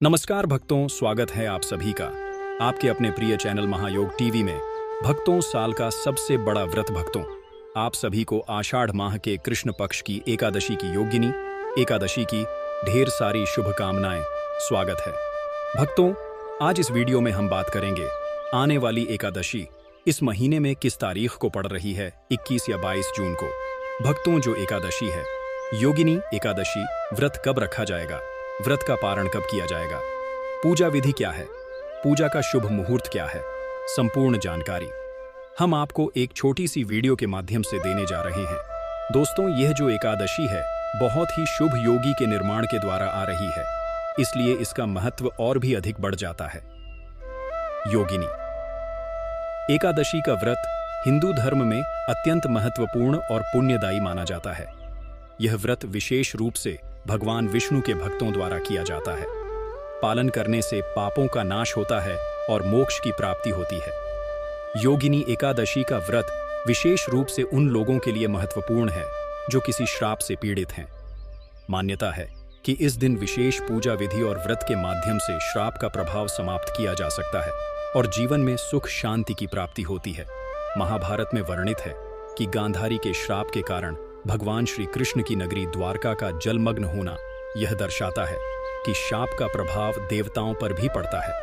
नमस्कार भक्तों, स्वागत है आप सभी का आपके अपने प्रिय चैनल महायोग टीवी में। भक्तों, साल का सबसे बड़ा व्रत भक्तों, आप सभी को आषाढ़ माह के कृष्ण पक्ष की एकादशी की योगिनी एकादशी की ढेर सारी शुभकामनाएं। स्वागत है भक्तों। आज इस वीडियो में हम बात करेंगे आने वाली एकादशी इस महीने में किस तारीख को पड़ रही है, 21 या 22 जून को। भक्तों, जो एकादशी है योगिनी एकादशी, व्रत कब रखा जाएगा, व्रत का पारण कब किया जाएगा, पूजा विधि क्या है, पूजा का शुभ मुहूर्त क्या है, संपूर्ण जानकारी हम आपको एक छोटी सी वीडियो के माध्यम से देने जा रहे हैं। दोस्तों, यह जो एकादशी है बहुत ही शुभ योगी के निर्माण के द्वारा आ रही है, इसलिए इसका महत्व और भी अधिक बढ़ जाता है। योगिनी एकादशी का व्रत हिंदू धर्म में अत्यंत महत्वपूर्ण और पुण्यदायी माना जाता है। यह व्रत विशेष रूप से भगवान विष्णु के भक्तों द्वारा किया जाता है। पालन करने से पापों का नाश होता है और मोक्ष की प्राप्ति होती है। योगिनी एकादशी का व्रत विशेष रूप से उन लोगों के लिए महत्वपूर्ण है जो किसी श्राप से पीड़ित हैं। मान्यता है कि इस दिन विशेष पूजा विधि और व्रत के माध्यम से श्राप का प्रभाव समाप्त किया जा सकता है और जीवन में सुख शांति की प्राप्ति होती है। महाभारत में वर्णित है कि गांधारी के श्राप के कारण भगवान श्री कृष्ण की नगरी द्वारका का जलमग्न होना यह दर्शाता है कि शाप का प्रभाव देवताओं पर भी पड़ता है।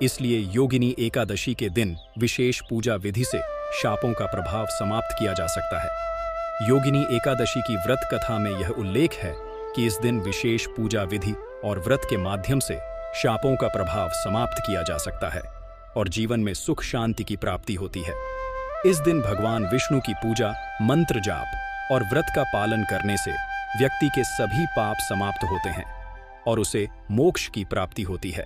इसलिए योगिनी एकादशी के दिन विशेष पूजा विधि से शापों का प्रभाव समाप्त किया जा सकता है। योगिनी एकादशी की व्रत कथा में यह उल्लेख है कि इस दिन विशेष पूजा विधि और व्रत के माध्यम से शापों का प्रभाव समाप्त किया जा सकता है और जीवन में सुख शांति की प्राप्ति होती है। इस दिन भगवान विष्णु की पूजा, मंत्र जाप और व्रत का पालन करने से व्यक्ति के सभी पाप समाप्त होते हैं और उसे मोक्ष की प्राप्ति होती है।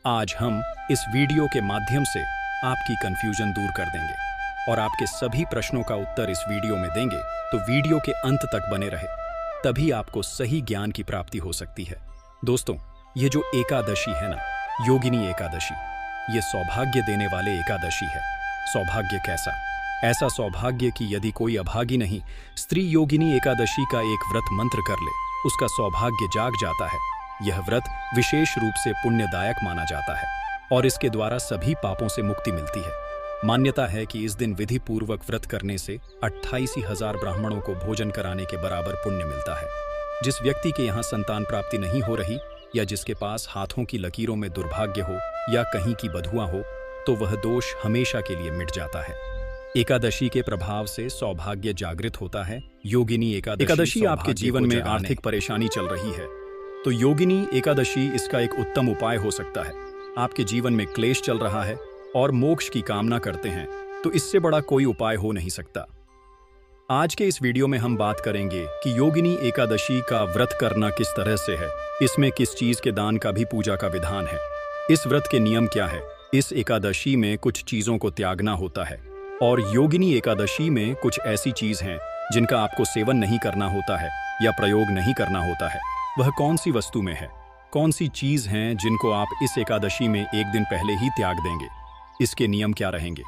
आज हम इस वीडियो के माध्यम से आपकी कंफ्यूजन दूर कर देंगे और आपके सभी प्रश्नों का उत्तर इस वीडियो में देंगे, तो वीडियो के अंत तक बने रहे, तभी आपको सही ज्ञान की प्राप्ति हो सकती है। दोस्तों, ये जो एकादशी है ना, योगिनी एकादशी, ये सौभाग्य देने वाले एकादशी है। सौभाग्य कैसा? ऐसा सौभाग्य कि यदि कोई अभागी नहीं स्त्री योगिनी एकादशी का एक व्रत मंत्र कर ले, उसका सौभाग्य जाग जाता है। यह व्रत विशेष रूप से पुण्यदायक माना जाता है और इसके द्वारा सभी पापों से मुक्ति मिलती है। मान्यता है कि इस दिन विधि पूर्वक व्रत करने से 28,000 ब्राह्मणों को भोजन कराने के बराबर पुण्य मिलता है। जिस व्यक्ति के यहाँ संतान प्राप्ति नहीं हो रही या जिसके पास हाथों की लकीरों में दुर्भाग्य हो या कहीं की बधुआ हो, तो वह दोष हमेशा के लिए मिट जाता है। एकादशी के प्रभाव से सौभाग्य जागृत होता है। योगिनी एकादशी आपके जीवन में आर्थिक परेशानी चल रही है तो योगिनी एकादशी इसका एक उत्तम उपाय हो सकता है। आपके जीवन में क्लेश चल रहा है और मोक्ष की कामना करते हैं तो इससे बड़ा कोई उपाय हो नहीं सकता। आज के इस वीडियो में हम बात करेंगे कि योगिनी एकादशी का व्रत करना किस तरह से है, इसमें किस चीज के दान का भी पूजा का विधान है, इस व्रत के नियम क्या है, इस एकादशी में कुछ चीजों को त्यागना होता है और योगिनी एकादशी में कुछ ऐसी चीज हैं जिनका आपको सेवन नहीं करना होता है या प्रयोग नहीं करना होता है। वह कौन सी वस्तु में है, कौन सी चीज हैं जिनको आप इस एकादशी में एक दिन पहले ही त्याग देंगे, इसके नियम क्या रहेंगे,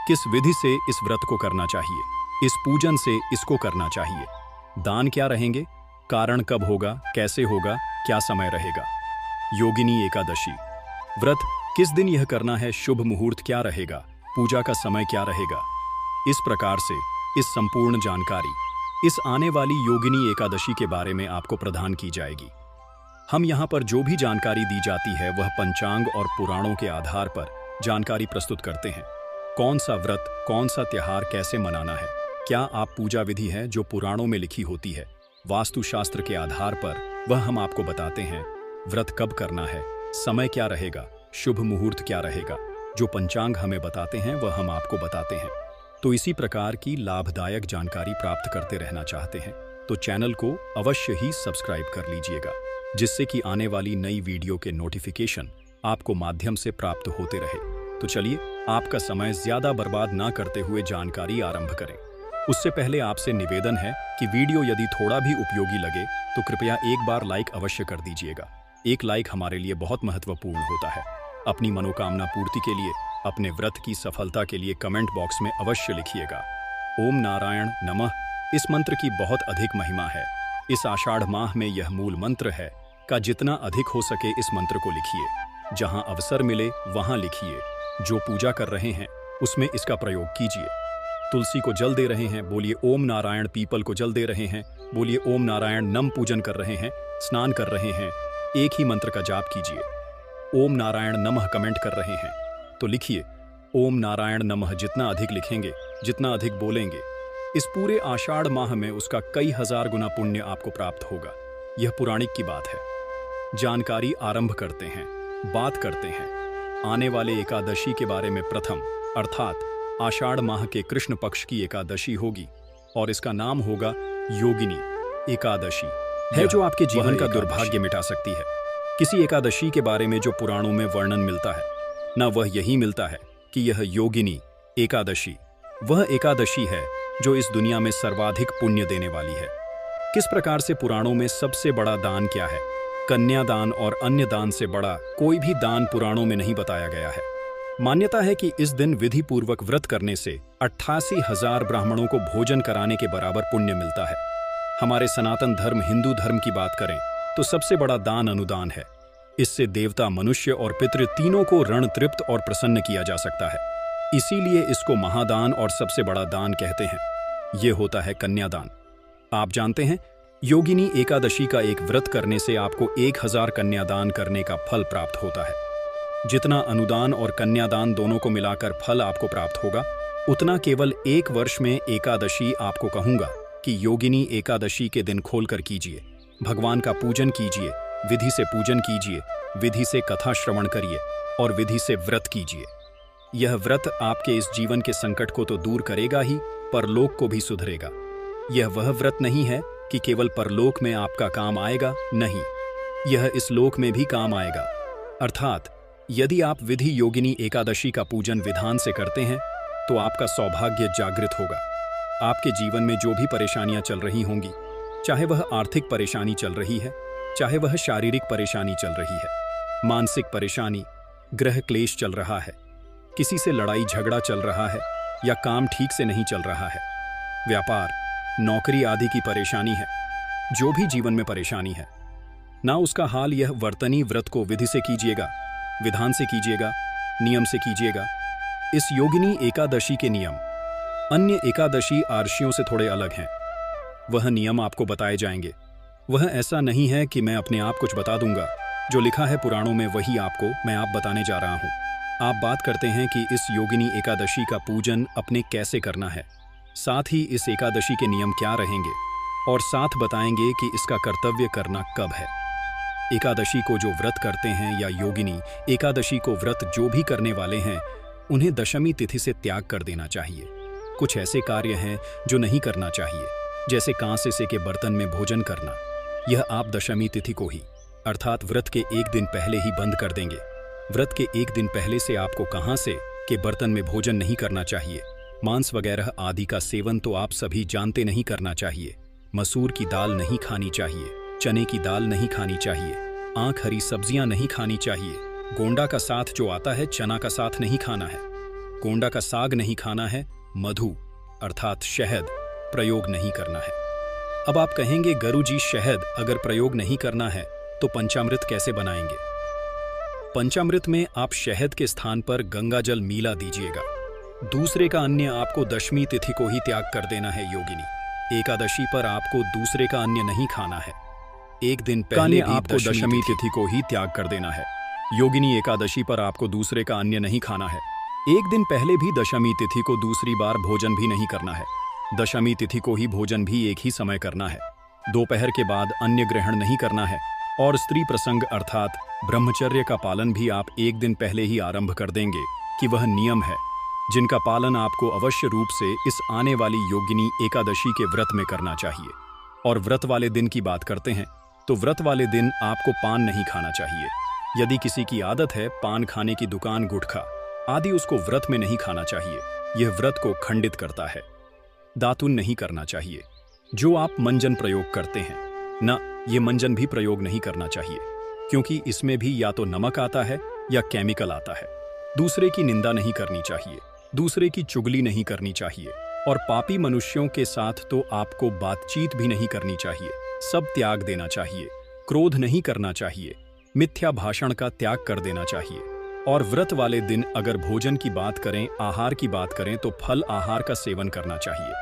किस विधि से इस व्रत को करना चाहिए, इस पूजन से इसको करना चाहिए, दान क्या रहेंगे, कारण कब होगा, कैसे होगा, क्या समय रहेगा। योगिनी एकादशी व्रत किस दिन यह करना है, शुभ मुहूर्त क्या रहेगा, पूजा का समय क्या रहेगा। इस प्रकार से इस संपूर्ण जानकारी इस आने वाली योगिनी एकादशी के बारे में आपको प्रदान की जाएगी। हम यहाँ पर जो भी जानकारी दी जाती है वह पंचांग और पुराणों के आधार पर जानकारी प्रस्तुत करते हैं। कौन सा व्रत, कौन सा त्योहार कैसे मनाना है, क्या आप पूजा विधि है जो पुराणों में लिखी होती है, वास्तुशास्त्र के आधार पर वह हम आपको बताते हैं। व्रत कब करना है, समय क्या रहेगा, शुभ मुहूर्त क्या रहेगा, जो पंचांग हमें बताते हैं वह हम आपको बताते हैं। तो इसी प्रकार की लाभदायक जानकारी प्राप्त करते रहना चाहते हैं तो चैनल को अवश्य ही सब्सक्राइब कर लीजिएगा, जिससे कि आने वाली नई वीडियो के नोटिफिकेशन आपको माध्यम से प्राप्त होते रहे। तो चलिए, आपका समय ज्यादा बर्बाद ना करते हुए जानकारी आरंभ करें। उससे पहले आपसे निवेदन है कि वीडियो यदि थोड़ा भी उपयोगी लगे तो कृपया एक बार लाइक अवश्य कर दीजिएगा। एक लाइक हमारे लिए बहुत महत्वपूर्ण होता है। अपनी मनोकामना पूर्ति के लिए, अपने व्रत की सफलता के लिए कमेंट बॉक्स में अवश्य लिखिएगा ओम नारायण नमः। इस मंत्र की बहुत अधिक महिमा है। इस आषाढ़ माह में यह मूल मंत्र है का जितना अधिक हो सके इस मंत्र को लिखिए। जहां अवसर मिले वहां लिखिए। जो पूजा कर रहे हैं उसमें इसका प्रयोग कीजिए। तुलसी को जल दे रहे हैं, बोलिए ओम नारायण। पीपल को जल दे रहे हैं, बोलिए ओम नारायण। नम पूजन कर रहे हैं, स्नान कर रहे हैं, एक ही मंत्र का जाप कीजिए। ओम नारायण नमः कमेंट कर रहे हैं तो लिखिए ओम नारायण नमः। जितना अधिक लिखेंगे, जितना अधिक बोलेंगे, इस पूरे आषाढ़ माह में उसका कई हजार गुना पुण्य आपको प्राप्त होगा। यह पुराणिक की बात है। जानकारी आरंभ करते हैं, बात करते हैं आने वाले एकादशी के बारे में। प्रथम अर्थात आषाढ़ माह के कृष्ण पक्ष की एकादशी होगी और इसका नाम होगा योगिनी एकादशी है, जो आपके जीवन का दुर्भाग्य मिटा सकती है। किसी एकादशी के बारे में जो पुराणों में वर्णन मिलता है ना, वह यही मिलता है कि यह योगिनी एकादशी वह एकादशी है जो इस दुनिया में सर्वाधिक पुण्य देने वाली है। किस प्रकार से पुराणों में सबसे बड़ा दान क्या है? कन्यादान और अन्य दान से बड़ा कोई भी दान पुराणों में नहीं बताया गया है। मान्यता है कि इस दिन विधि पूर्वक व्रत करने से 88,000 ब्राह्मणों को भोजन कराने के बराबर पुण्य मिलता है। हमारे सनातन धर्म हिंदू धर्म की बात करें तो सबसे बड़ा दान अनुदान है। इससे देवता, मनुष्य और पितृ तीनों को ऋण तृप्त और प्रसन्न किया जा सकता है। इसीलिए इसको महादान और सबसे बड़ा दान कहते हैं। यह होता है कन्यादान। आप जानते हैं, योगिनी एकादशी का एक व्रत करने से आपको 1000 कन्यादान करने का फल प्राप्त होता है। जितना अनुदान और कन्यादान दोनों को मिलाकर फल आपको प्राप्त होगा, उतना केवल 1 वर्ष में एकादशी आपको कहूंगा कि योगिनी एकादशी के दिन खोलकर कीजिए। भगवान का पूजन कीजिए, विधि से पूजन कीजिए, विधि से कथा श्रवण करिए और विधि से व्रत कीजिए। यह व्रत आपके इस जीवन के संकट को तो दूर करेगा ही, परलोक को भी सुधरेगा। यह वह व्रत नहीं है कि केवल परलोक में आपका काम आएगा, नहीं, यह इस लोक में भी काम आएगा। अर्थात यदि आप विधि योगिनी एकादशी का पूजन विधान से करते हैं तो आपका सौभाग्य जागृत होगा। आपके जीवन में जो भी परेशानियां चल रही होंगी, चाहे वह आर्थिक परेशानी चल रही है, चाहे वह शारीरिक परेशानी चल रही है, मानसिक परेशानी, ग्रह क्लेश चल रहा है, किसी से लड़ाई झगड़ा चल रहा है या काम ठीक से नहीं चल रहा है, व्यापार, नौकरी आदि की परेशानी है, जो भी जीवन में परेशानी है ना, उसका हाल यह वर्तनी व्रत को विधि से कीजिएगा, विधान से कीजिएगा, नियम से कीजिएगा। इस योगिनी एकादशी के नियम अन्य एकादशी आरशियों से थोड़े अलग हैं। वह नियम आपको बताए जाएंगे। वह ऐसा नहीं है कि मैं अपने आप कुछ बता दूंगा। जो लिखा है पुराणों में वही आपको मैं आप बताने जा रहा हूं। आप बात करते हैं कि इस योगिनी एकादशी का पूजन अपने कैसे करना है, साथ ही इस एकादशी के नियम क्या रहेंगे और साथ बताएंगे कि इसका कर्तव्य करना कब है। एकादशी को जो व्रत करते हैं या योगिनी एकादशी को व्रत जो भी करने वाले हैं, उन्हें दशमी तिथि से त्याग कर देना चाहिए। कुछ ऐसे कार्य हैं जो नहीं करना चाहिए, जैसे कांसे से के बर्तन में भोजन करना। यह आप दशमी तिथि को ही अर्थात व्रत के 1 दिन पहले ही बंद कर देंगे। व्रत के 1 दिन पहले से आपको कहां से के बर्तन में भोजन नहीं करना चाहिए। मांस वगैरह आदि का सेवन तो आप सभी जानते नहीं करना चाहिए। मसूर की दाल नहीं खानी चाहिए, चने की दाल नहीं खानी चाहिए, आंख हरी सब्जियां नहीं खानी चाहिए। गोंडा का साथ जो आता है, चना का साथ नहीं खाना है। गोंडा का साग नहीं खाना है। मधु अर्थात शहद प्रयोग नहीं करना है। अब आप कहेंगे गुरुजी, शहद अगर प्रयोग नहीं करना है तो पंचामृत कैसे बनाएंगे? पंचामृत में आप शहद के स्थान पर गंगा जल मिला दीजिएगा। दूसरे का अन्न आपको दशमी तिथि को ही त्याग कर देना है। योगिनी एकादशी पर आपको दूसरे का अन्न नहीं खाना है। 1 दिन पहले आपको दशमी तिथि को ही त्याग कर देना है। योगिनी एकादशी पर आपको दूसरे का अन्न नहीं खाना है। 1 दिन पहले भी दशमी तिथि को दूसरी बार भोजन भी नहीं करना है। दशमी तिथि को ही भोजन भी एक ही समय करना है। दोपहर के बाद अन्न ग्रहण नहीं करना है और स्त्री प्रसंग अर्थात ब्रह्मचर्य का पालन भी आप 1 दिन पहले ही आरंभ कर देंगे कि वह नियम है जिनका पालन आपको अवश्य रूप से इस आने वाली योगिनी एकादशी के व्रत में करना चाहिए। और व्रत वाले दिन की बात करते हैं तो व्रत वाले दिन आपको पान नहीं खाना चाहिए। यदि किसी की आदत है पान खाने की, दुकान, गुटखा आदि, उसको व्रत में नहीं खाना चाहिए। यह व्रत को खंडित करता है। दातुन नहीं करना चाहिए। जो आप मंजन प्रयोग करते हैं ना, ये मंजन भी प्रयोग नहीं करना चाहिए, क्योंकि इसमें भी या तो नमक आता है या केमिकल आता है। दूसरे की निंदा नहीं करनी चाहिए, दूसरे की चुगली नहीं करनी चाहिए और पापी मनुष्यों के साथ तो आपको बातचीत भी नहीं करनी चाहिए। सब त्याग देना चाहिए। क्रोध नहीं करना चाहिए, मिथ्या भाषण का त्याग कर देना चाहिए। और व्रत वाले दिन अगर भोजन की बात करें, आहार की बात करें, तो फल आहार का सेवन करना चाहिए।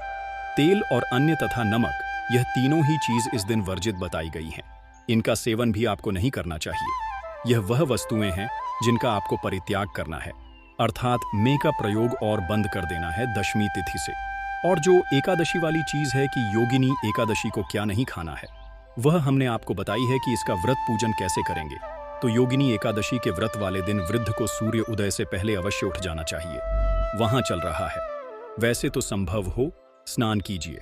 तेल और अन्य तथा नमक, यह तीनों ही चीज इस दिन वर्जित बताई गई हैं। इनका सेवन भी आपको नहीं करना चाहिए। यह वह वस्तुएं हैं जिनका आपको परित्याग करना है, अर्थात मे का प्रयोग और बंद कर देना है दशमी तिथि से। और जो एकादशी वाली चीज है कि योगिनी एकादशी को क्या नहीं खाना है, वह हमने आपको बताई है कि इसका व्रत पूजन कैसे करेंगे। तो योगिनी एकादशी के व्रत वाले दिन वृद्ध को सूर्य उदय से पहले अवश्य उठ जाना चाहिए। वहां चल रहा है, वैसे तो संभव हो स्नान कीजिए,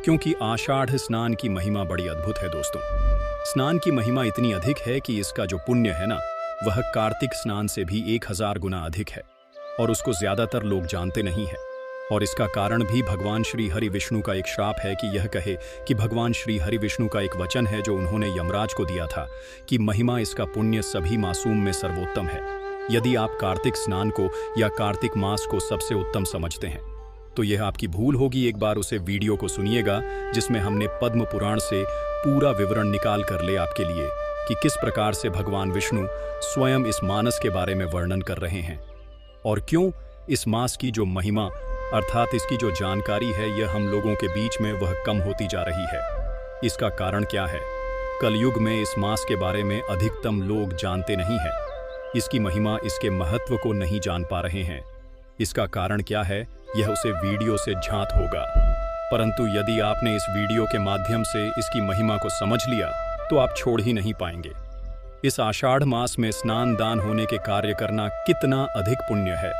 क्योंकि आषाढ़ स्नान की महिमा बड़ी अद्भुत है दोस्तों। स्नान की महिमा इतनी अधिक है कि इसका जो पुण्य है ना, वह कार्तिक स्नान से भी 1000 गुना अधिक है, और उसको ज्यादातर लोग जानते नहीं है। और इसका कारण भी भगवान श्री हरि विष्णु का एक श्राप है कि यह कहे कि भगवान श्री हरि विष्णु का एक वचन है जो उन्होंने यमराज को दिया था कि महिमा इसका पुण्य सभी मासूम में सर्वोत्तम है। यदि आप कार्तिक स्नान को या कार्तिक मास को सबसे उत्तम समझते हैं तो यह आपकी भूल होगी। एक बार उसे वीडियो को सुनिएगा जिसमें हमने पद्म पुराण से पूरा विवरण निकाल कर ले आपके लिए कि किस प्रकार से भगवान विष्णु स्वयं इस मानस के बारे में वर्णन कर रहे हैं और क्यों इस मास की जो महिमा अर्थात इसकी जो जानकारी है यह हम लोगों के बीच में वह कम होती जा रही है। इसका कारण क्या है? कलयुग में इस मास के बारे में अधिकतम लोग जानते नहीं हैं। इसकी महिमा, इसके महत्व को नहीं जान पा रहे हैं। इसका कारण क्या है, यह उसे वीडियो से झांत होगा। परंतु यदि आपने इस वीडियो के माध्यम से इसकी महिमा को समझ लिया तो आप छोड़ ही नहीं पाएंगे। इस आषाढ़ मास में स्नान दान होने के कार्य करना कितना अधिक पुण्य है।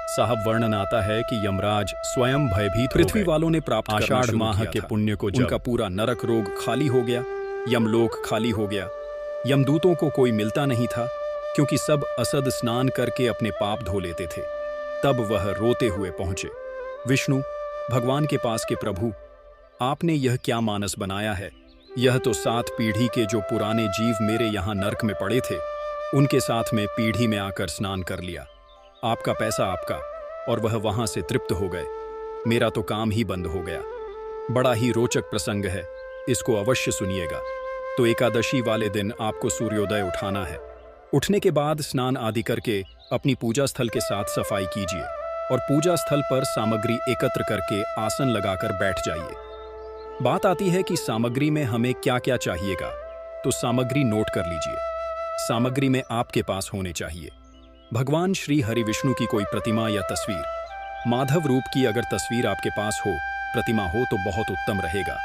साहब वर्णन आता है कि यमराज स्वयं भयभीत पृथ्वी वालों ने प्राप्त आषाढ़ माह के पुण्य को, उनका पूरा नरक रोग खाली हो गया, यमलोक खाली हो गया, यमदूतों को कोई मिलता नहीं था क्योंकि सब असद स्नान करके अपने पाप धो लेते थे। तब वह रोते हुए पहुंचे विष्णु भगवान के पास के प्रभु, आपने यह क्या मानस बनाया है? यह तो 7 पीढ़ी के जो पुराने जीव मेरे यहाँ नरक में पड़े थे उनके साथ में पीढ़ी में आकर स्नान कर लिया। आपका पैसा आपका, और वह वहां से तृप्त हो गए। मेरा तो काम ही बंद हो गया। बड़ा ही रोचक प्रसंग है, इसको अवश्य सुनिएगा। तो एकादशी वाले दिन आपको सूर्योदय उठाना है। उठने के बाद स्नान आदि करके अपनी पूजा स्थल के साथ सफाई कीजिए और पूजा स्थल पर सामग्री एकत्र करके आसन लगाकर बैठ जाइए। बात आती है कि सामग्री में हमें क्या क्या चाहिएगा, तो सामग्री नोट कर लीजिए। सामग्री में आपके पास होने चाहिए भगवान श्री हरि विष्णु की कोई प्रतिमा या तस्वीर, माधव रूप की अगर तस्वीर आपके पास हो, प्रतिमा हो तो बहुत उत्तम रहेगा,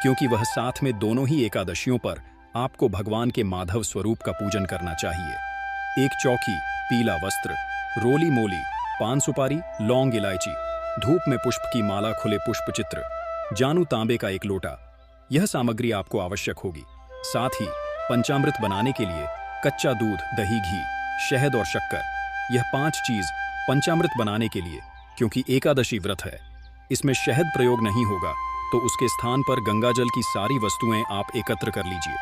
क्योंकि वह साथ में दोनों ही एकादशियों पर आपको भगवान के माधव स्वरूप का पूजन करना चाहिए। एक चौकी, पीला वस्त्र, रोली मोली, पान सुपारी, लौंग इलायची, धूप में पुष्प की माला, खुले पुष्प चित्र, जानू तांबे का एक लोटा, यह सामग्री आपको आवश्यक होगी। साथ ही पंचामृत बनाने के लिए कच्चा दूध, दही, घी, शहद और शक्कर, यह 5 चीज पंचामृत बनाने के लिए, क्योंकि एकादशी व्रत है, इसमें शहद प्रयोग नहीं होगा तो उसके स्थान पर गंगाजल की सारी वस्तुएं आप एकत्र कर लीजिए।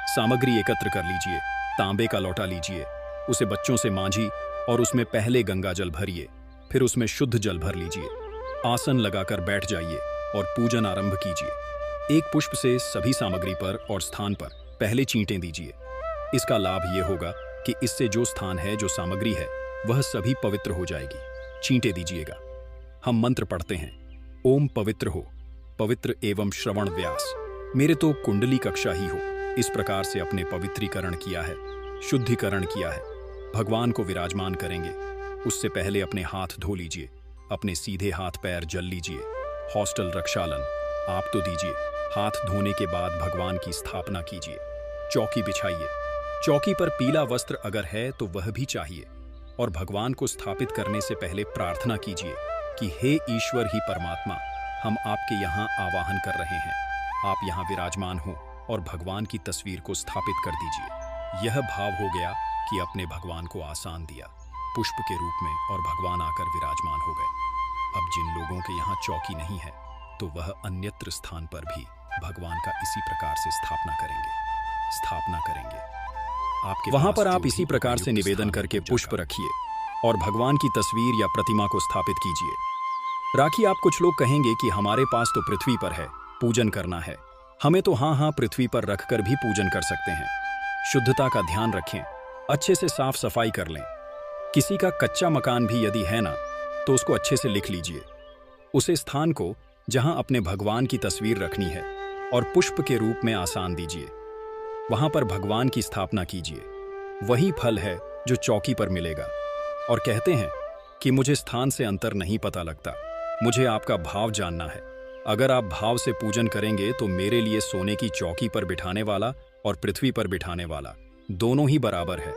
सामग्री एकत्र कर लीजिए। तांबे का लोटा लीजिए, उसे बच्चों से मांझी और उसमें पहले गंगाजल भरिए, फिर उसमें शुद्ध जल भर लीजिए। आसन लगाकर बैठ जाइए और पूजन आरंभ कीजिए। एक पुष्प से सभी सामग्री पर और स्थान पर पहले चींटें दीजिए। इसका लाभ यह होगा कि इससे जो स्थान है, जो सामग्री है, वह सभी पवित्र हो जाएगी। चींटे दीजिएगा। हम मंत्र पढ़ते हैं, ओम पवित्र हो, पवित्र एवं श्रवण व्यास, मेरे तो कुंडली कक्षा ही हो। इस प्रकार से अपने पवित्रीकरण किया है, शुद्धिकरण किया है। भगवान को विराजमान करेंगे, उससे पहले अपने हाथ धो लीजिए, अपने सीधे हाथ पैर जल लीजिए। हॉस्टल रक्षालन आप तो दीजिए। हाथ धोने के बाद भगवान की स्थापना कीजिए। चौकी बिछाइए। चौकी पर पीला वस्त्र अगर है तो वह भी चाहिए, और भगवान को स्थापित करने से पहले प्रार्थना कीजिए कि हे ईश्वर ही परमात्मा, हम आपके यहाँ आवाहन कर रहे हैं, आप यहाँ विराजमान हो और भगवान की तस्वीर को स्थापित कर दीजिए। यह भाव हो गया कि अपने भगवान को आसान दिया पुष्प के रूप में, और भगवान आकर विराजमान हो गए। अब जिन लोगों के यहाँ चौकी नहीं है तो वह अन्यत्र स्थान पर भी भगवान का इसी प्रकार से स्थापना करेंगे। आपके वहां पर आप इसी प्रकार से निवेदन करके पुष्प रखिए और भगवान की तस्वीर या प्रतिमा को स्थापित कीजिए। राखी आप कुछ लोग कहेंगे कि हमारे पास तो पृथ्वी पर है, पूजन करना है, हमें तो हाँ पृथ्वी पर रखकर भी पूजन कर सकते हैं। शुद्धता का ध्यान रखें, अच्छे से साफ सफाई कर लें। किसी का कच्चा मकान भी यदि है ना, तो उसको अच्छे से लिख लीजिए। उसे स्थान को जहां अपने भगवान की तस्वीर रखनी है और पुष्प के रूप में आसान दीजिए, वहां पर भगवान की स्थापना कीजिए। वही फल है जो चौकी पर मिलेगा। और कहते हैं कि मुझे स्थान से अंतर नहीं पता लगता, मुझे आपका भाव जानना है। अगर आप भाव से पूजन करेंगे तो मेरे लिए सोने की चौकी पर बिठाने वाला और पृथ्वी पर बिठाने वाला दोनों ही बराबर है,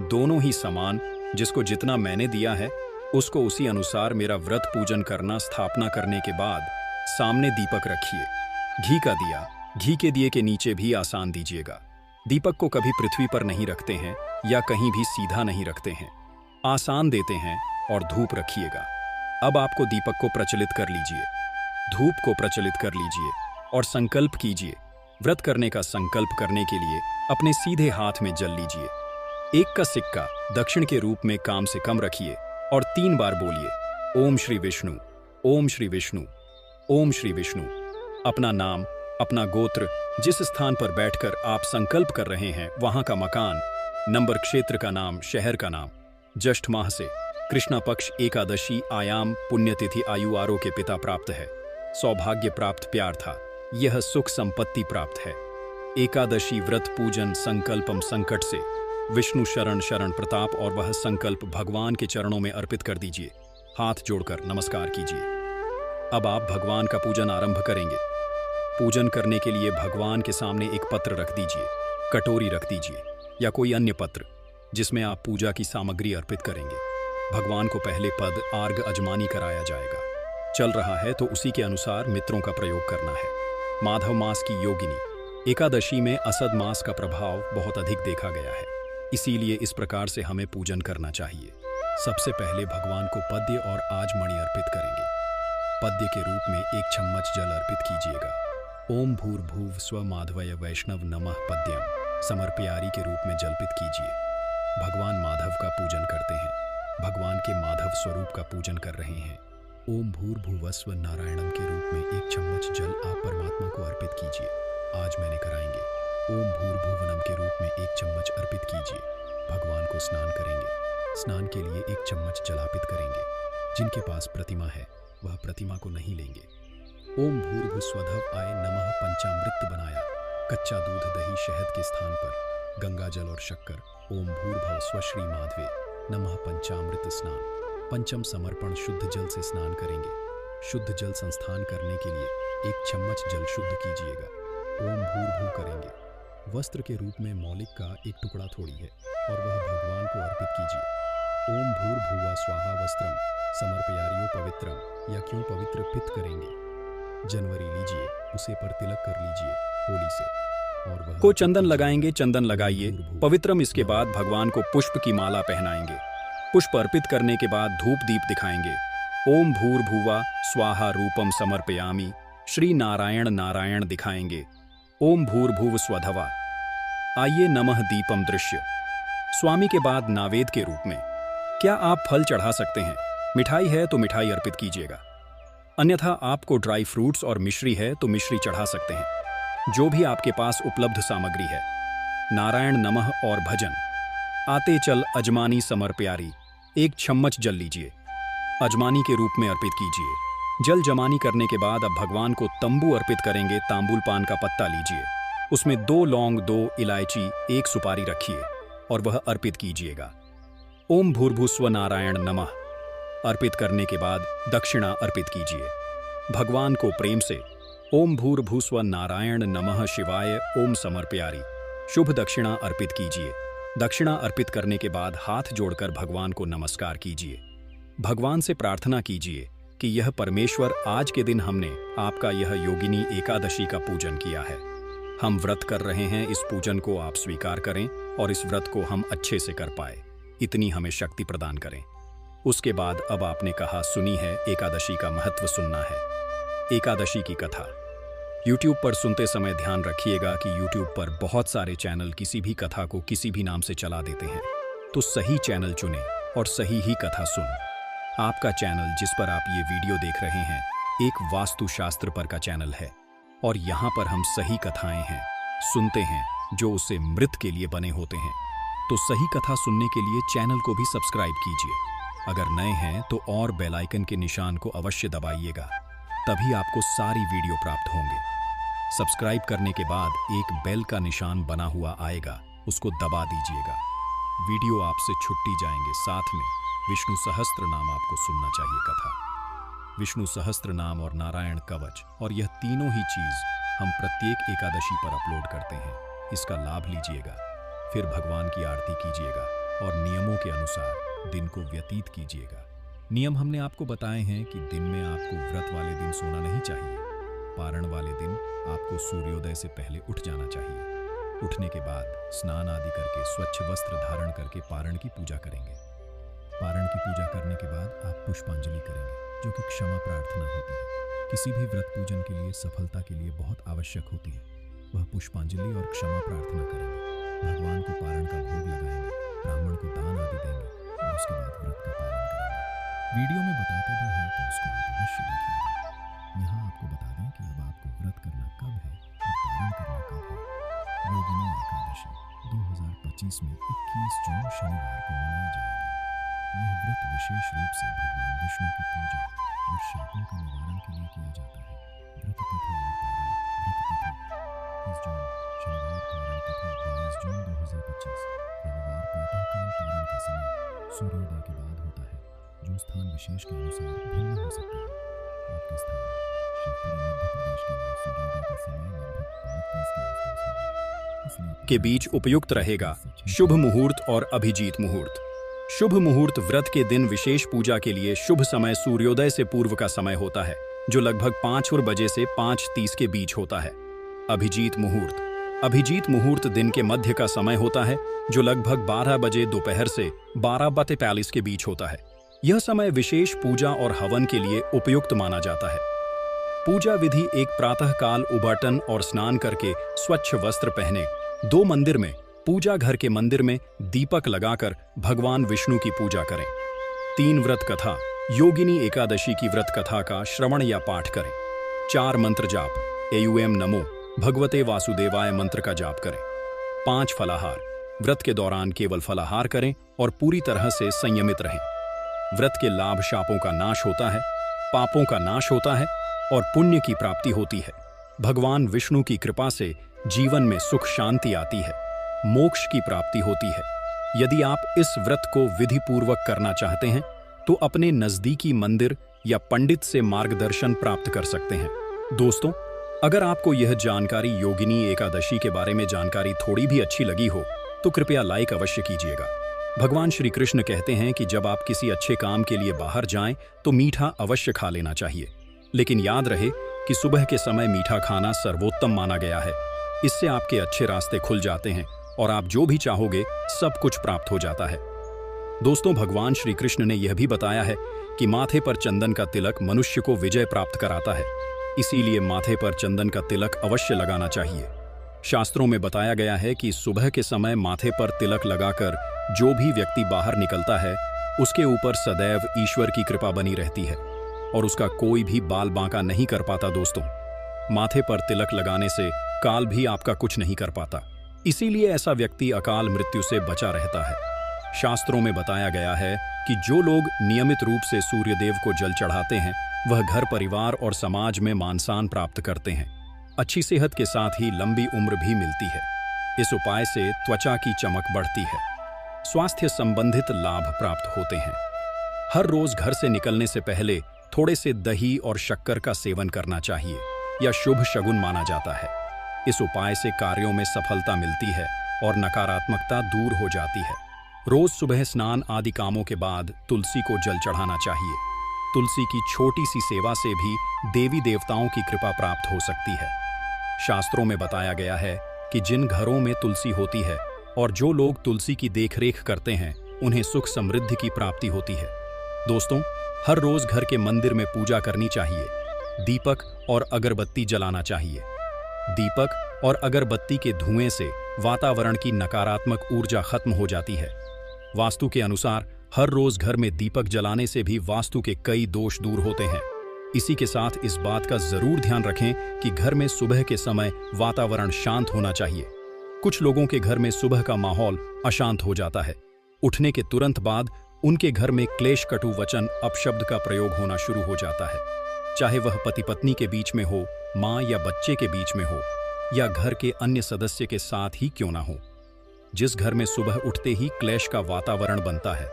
दोनों ही समान। जिसको जितना मैंने दिया है उसको उसी अनुसार मेरा व्रत पूजन करना। स्थापना करने के बाद सामने दीपक रखिए। घी का दिया, घी के दिए के नीचे भी आसान दीजिएगा। दीपक को कभी पृथ्वी पर नहीं रखते हैं या कहीं भी सीधा नहीं रखते हैं, आसान देते हैं। और धूप रखिएगा। अब आपको दीपक को प्रचलित कर लीजिए, धूप को प्रचलित कर लीजिए और संकल्प कीजिए। व्रत करने का संकल्प करने के लिए अपने सीधे हाथ में जल लीजिए। एक का सिक्का दक्षिण के रूप में कम से कम रखिए और 3 बार बोलिए ओम श्री विष्णु, ओम श्री विष्णु, ओम श्री विष्णु। अपना नाम, अपना गोत्र, जिस स्थान पर बैठकर आप संकल्प कर रहे हैं वहां का मकान, नंबर, क्षेत्र का नाम, शहर का नाम, ज्येष्ठ माह से कृष्णा पक्ष एकादशी आयाम पुण्यतिथि आयु आरोग्य पिता प्राप्त है, सौभाग्य प्राप्त प्यार था, यह सुख संपत्ति प्राप्त है। एकादशी व्रत पूजन संकल्पम संकट से विष्णु शरण शरण प्रताप और वह संकल्प भगवान के चरणों में अर्पित कर दीजिए। हाथ जोड़कर नमस्कार कीजिए। अब आप भगवान का पूजन आरंभ करेंगे। पूजन करने के लिए भगवान के सामने एक पत्र रख दीजिए, कटोरी रख दीजिए या कोई अन्य पत्र जिसमें आप पूजा की सामग्री अर्पित करेंगे। भगवान को पहले पद आर्घ अजमानी कराया जाएगा। चल रहा है तो उसी के अनुसार मित्रों का प्रयोग करना है। माधव मास की योगिनी एकादशी में असद मास का प्रभाव बहुत अधिक देखा गया है, इसीलिए इस प्रकार से हमें पूजन करना चाहिए। सबसे पहले भगवान को पद्य और आजमणि अर्पित करेंगे। पद्य के रूप में 1 चम्मच जल अर्पित कीजिएगा। ओम भूर्भुव स्व माधवय वैष्णव नमः पद्यम समर्पयारी के रूप में जलपित कीजिए। भगवान माधव का पूजन करते हैं, भगवान के माधव स्वरूप का पूजन कर रहे हैं। ओम भूर्भुवस्व नारायणम के रूप में 1 चम्मच जल आप परमात्मा को अर्पित कीजिए। आज मैंने कराएंगे। ओम भूर्भुवनम के रूप में 1 चम्मच अर्पित कीजिए। भगवान को स्नान करेंगे। स्नान के लिए 1 चम्मच जलापित करेंगे। जिनके पास प्रतिमा है वह प्रतिमा को नहीं लेंगे। ओम भूर्भुस्वधव आय नमः पंचामृत बनाया। कच्चा दूध दही शहद के स्थान पर गंगा जल और शक्कर। ओम भूर्भुव स्व श्री माधवे नमः पंचामृत स्नान। पंचम समर्पण शुद्ध जल से स्नान करेंगे। शुद्ध जल संस्थान करने के लिए 1 चम्मच जल शुद्ध कीजिएगा। ओम भूर्भुव करेंगे। वस्त्र के रूप में मौलिक का एक टुकड़ा थोड़ी है और वह भगवान को अर्पित कीजिए। ओम भूर्भुवा स्वाहा वस्त्रम समर्पयारियो पवित्रम। या क्यों पवित्र पित्त करेंगे। जनवरी लीजिए, उसे पर तिलक कर लीजिए होली से और वह को चंदन लगाएंगे। चंदन लगाइए पवित्रम। इसके बाद भगवान को पुष्प की माला पहनाएंगे। पुष्प अर्पित करने के बाद धूप दीप दिखाएंगे। ओम भूर्भुवा स्वाहा रूपम समर्पयामि। श्री नारायण नारायण दिखाएंगे। ओम भूर्भुव स्वधवा। आइए नमः दीपम दृश्य। स्वामी के बाद नावेद के रूप में क्या आप फल चढ़ा सकते हैं। मिठाई है तो मिठाई अर्पित कीजिएगा, अन्यथा आपको ड्राई फ्रूट्स और मिश्री है तो मिश्री चढ़ा सकते हैं। जो भी आपके पास उपलब्ध सामग्री है। नारायण नमः और भजन। आते चल अजमानी समर्पयारी। 1 चम्मच जल लीजिए, अजमानी के रूप में अर्पित कीजिए। जल जमानी करने के बाद अब भगवान को तंबू अर्पित करेंगे। तांबुल पान का पत्ता लीजिए, उसमें 2 लौंग, 2 इलायची, 1 सुपारी रखिए और वह अर्पित कीजिएगा। ओम भूर्भुस्व नारायण नमः अर्पित करने के बाद दक्षिणा अर्पित कीजिए। भगवान को प्रेम से ओम भूर्भुस्व नारायण नमः शिवाय ओम समर्पयारी शुभ दक्षिणा अर्पित कीजिए। दक्षिणा अर्पित करने के बाद हाथ जोड़कर भगवान को नमस्कार कीजिए। भगवान से प्रार्थना कीजिए कि यह परमेश्वर, आज के दिन हमने आपका यह योगिनी एकादशी का पूजन किया है। हम व्रत कर रहे हैं, इस पूजन को आप स्वीकार करें और इस व्रत को हम अच्छे से कर पाए, इतनी हमें शक्ति प्रदान करें। उसके बाद अब आपने कहा सुनी है, एकादशी का महत्व सुनना है। एकादशी की कथा YouTube पर सुनते समय ध्यान रखिएगा कि YouTube पर बहुत सारे चैनल किसी भी कथा को किसी भी नाम से चला देते हैं, तो सही चैनल चुनें और सही ही कथा सुन। आपका चैनल जिस पर आप ये वीडियो देख रहे हैं एक वास्तुशास्त्र पर का चैनल है। और यहाँ पर हम सही कथाएं हैं सुनते हैं जो उसे मृत के लिए बने होते हैं। तो सही कथा सुनने के लिए चैनल को भी सब्सक्राइब कीजिए। अगर नए हैं तो और बेल आइकन के निशान को अवश्य दबाइएगा, तभी आपको सारी वीडियो प्राप्त होंगे। सब्सक्राइब करने के बाद एक बेल का निशान बना हुआ आएगा, उसको दबा दीजिएगा। वीडियो आपसे छुट्टी जाएंगे। साथ में विष्णु सहस्त्र नाम आपको सुनना चाहिए कथा। विष्णु सहस्त्र नाम और नारायण कवच, और यह तीनों ही चीज हम प्रत्येक एकादशी पर अपलोड करते हैं। इसका लाभ लीजिएगा, फिर भगवान की आरती कीजिएगा और नियमों के अनुसार दिन को व्यतीत कीजिएगा। नियम हमने आपको बताए हैं कि दिन में आपको व्रत वाले दिन सोना नहीं चाहिए। पारण वाले दिन आपको सूर्योदय से पहले उठ जाना चाहिए। उठने के बाद स्नान आदि करके स्वच्छ वस्त्र धारण करके पारण की पूजा करेंगे। पारण की पूजा करने के बाद आप पुष्पांजलि करेंगे, जो कि क्षमा प्रार्थना होती है। किसी भी व्रत पूजन के लिए सफलता के लिए बहुत आवश्यक होती है। वह पुष्पांजलि और क्षमा प्रार्थना करेंगे। भगवान को पारण का भोग लगाएंगे, ब्राह्मण को दान आदि देंगे और उसके बाद व्रत का पालन करेंगे। वीडियो में बताते भी हैं तो उसको आप अवश्य देखिएगा। यहाँ आपको बता दें कि अब आपको व्रत करना कब है और पारण करना कब है। योगिनी एकादशी 2025 में 21 जून शनिवार को मनाई जाएगी। यह व्रत विशेष रूप से भगवान विष्णु की पूजा और शापों के निवारण के लिए किया जाता है। व्रत तिथि और पारण। व्रत तिथि 21 जून, शनिवार। पारण तिथि 22 जून 2025, रविवार। प्रातःकाल पारण का समय सूर्योदय के बाद होता है, जो स्थान विशेष के अनुसार भिन्न हो सकता है। आपके स्थान शिवपुरी मध्य प्रदेश के लिए सूर्योदय का समय लगभग 5:30 के आसपास होगा, इसलिए के बीच उपयुक्त रहेगा शुभ मुहूर्त और अभिजीत मुहूर्त। शुभ मुहूर्त व्रत के दिन विशेष पूजा के लिए शुभ समय सूर्योदय से पूर्व का समय होता है, जो लगभग 5 बजे से 5:30 के बीच होता है। अभिजीत मुहूर्त। अभिजीत मुहूर्त दिन के मध्य का समय होता है, जो लगभग 12 बजे दोपहर से 12:45 के बीच होता है। यह समय विशेष पूजा और हवन के लिए उपयुक्त माना जाता है। पूजा विधि: एक प्रातःकाल उबटन और स्नान करके स्वच्छ वस्त्र पहने 2 मंदिर में, पूजा घर के मंदिर में दीपक लगाकर भगवान विष्णु की पूजा करें। 3 व्रत कथा: योगिनी एकादशी की व्रत कथा का श्रवण या पाठ करें। 4 मंत्र जाप: एयूएम नमो भगवते वासुदेवाय मंत्र का जाप करें। 5 फलाहार: व्रत के दौरान केवल फलाहार करें और पूरी तरह से संयमित रहें। व्रत के लाभ: शापों का नाश होता है, पापों का नाश होता है और पुण्य की प्राप्ति होती है। भगवान विष्णु की कृपा से जीवन में सुख शांति आती है, मोक्ष की प्राप्ति होती है। यदि आप इस व्रत को विधि पूर्वक करना चाहते हैं तो अपने नजदीकी मंदिर या पंडित से मार्गदर्शन प्राप्त कर सकते हैं। दोस्तों, अगर आपको यह जानकारी योगिनी एकादशी के बारे में जानकारी थोड़ी भी अच्छी लगी हो तो कृपया लाइक अवश्य कीजिएगा। भगवान श्री कृष्ण कहते हैं कि जब आप किसी अच्छे काम के लिए बाहर जाएं तो मीठा अवश्य खा लेना चाहिए, लेकिन याद रहे कि सुबह के समय मीठा खाना सर्वोत्तम माना गया है। इससे आपके अच्छे रास्ते खुल जाते हैं और आप जो भी चाहोगे सब कुछ प्राप्त हो जाता है। दोस्तों, भगवान श्री कृष्ण ने यह भी बताया है कि माथे पर चंदन का तिलक मनुष्य को विजय प्राप्त कराता है, इसीलिए माथे पर चंदन का तिलक अवश्य लगाना चाहिए। शास्त्रों में बताया गया है कि सुबह के समय माथे पर तिलक लगाकर जो भी व्यक्ति बाहर निकलता है उसके ऊपर सदैव ईश्वर की कृपा बनी रहती है और उसका कोई भी बाल बांका नहीं कर पाता। दोस्तों, माथे पर तिलक लगाने से काल भी आपका कुछ नहीं कर पाता, इसीलिए ऐसा व्यक्ति अकाल मृत्यु से बचा रहता है। शास्त्रों में बताया गया है कि जो लोग नियमित रूप से सूर्यदेव को जल चढ़ाते हैं वह घर परिवार और समाज में मान-सम्मान प्राप्त करते हैं। अच्छी सेहत के साथ ही लंबी उम्र भी मिलती है। इस उपाय से त्वचा की चमक बढ़ती है, स्वास्थ्य संबंधित लाभ प्राप्त होते हैं। हर रोज घर से निकलने से पहले थोड़े से दही और शक्कर का सेवन करना चाहिए, यह शुभ शगुन माना जाता है। इस उपाय से कार्यों में सफलता मिलती है और नकारात्मकता दूर हो जाती है। रोज सुबह स्नान आदि कामों के बाद तुलसी को जल चढ़ाना चाहिए। तुलसी की छोटी सी सेवा से भी देवी देवताओं की कृपा प्राप्त हो सकती है। शास्त्रों में बताया गया है कि जिन घरों में तुलसी होती है और जो लोग तुलसी की देखरेख करते हैं उन्हें सुख समृद्धि की प्राप्ति होती है। दोस्तों, हर रोज घर के मंदिर में पूजा करनी चाहिए। दीपक और अगरबत्ती जलाना चाहिए। दीपक और अगरबत्ती के धुएं से वातावरण की नकारात्मक ऊर्जा खत्म हो जाती है। वास्तु के अनुसार हर रोज घर में दीपक जलाने से भी वास्तु के कई दोष दूर होते हैं। इसी के साथ इस बात का जरूर ध्यान रखें कि घर में सुबह के समय वातावरण शांत होना चाहिए। कुछ लोगों के घर में सुबह का माहौल अशांत हो जाता है। उठने के तुरंत बाद उनके घर में क्लेश, कटु वचन, अपशब्द का प्रयोग होना शुरू हो जाता है। चाहे वह पति पत्नी के बीच में हो, माँ या बच्चे के बीच में हो, या घर के अन्य सदस्य के साथ ही क्यों ना हो। जिस घर में सुबह उठते ही क्लेश का वातावरण बनता है,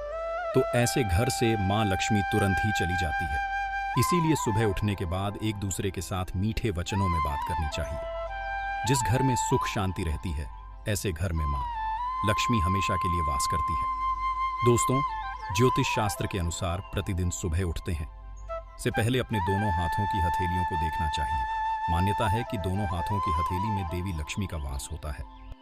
तो ऐसे घर से माँ लक्ष्मी तुरंत ही चली जाती है। इसीलिए सुबह उठने के बाद एक दूसरे के साथ मीठे वचनों में बात करनी चाहिए। जिस घर में सुख शांति रहती है, ऐसे घर में माँ लक्ष्मी हमेशा के लिए वास करती है। दोस्तों, ज्योतिष शास्त्र के अनुसार प्रतिदिन सुबह उठते हैं से पहले अपने दोनों हाथों की हथेलियों को देखना चाहिए। मान्यता है कि दोनों हाथों की हथेली में देवी लक्ष्मी का वास होता है।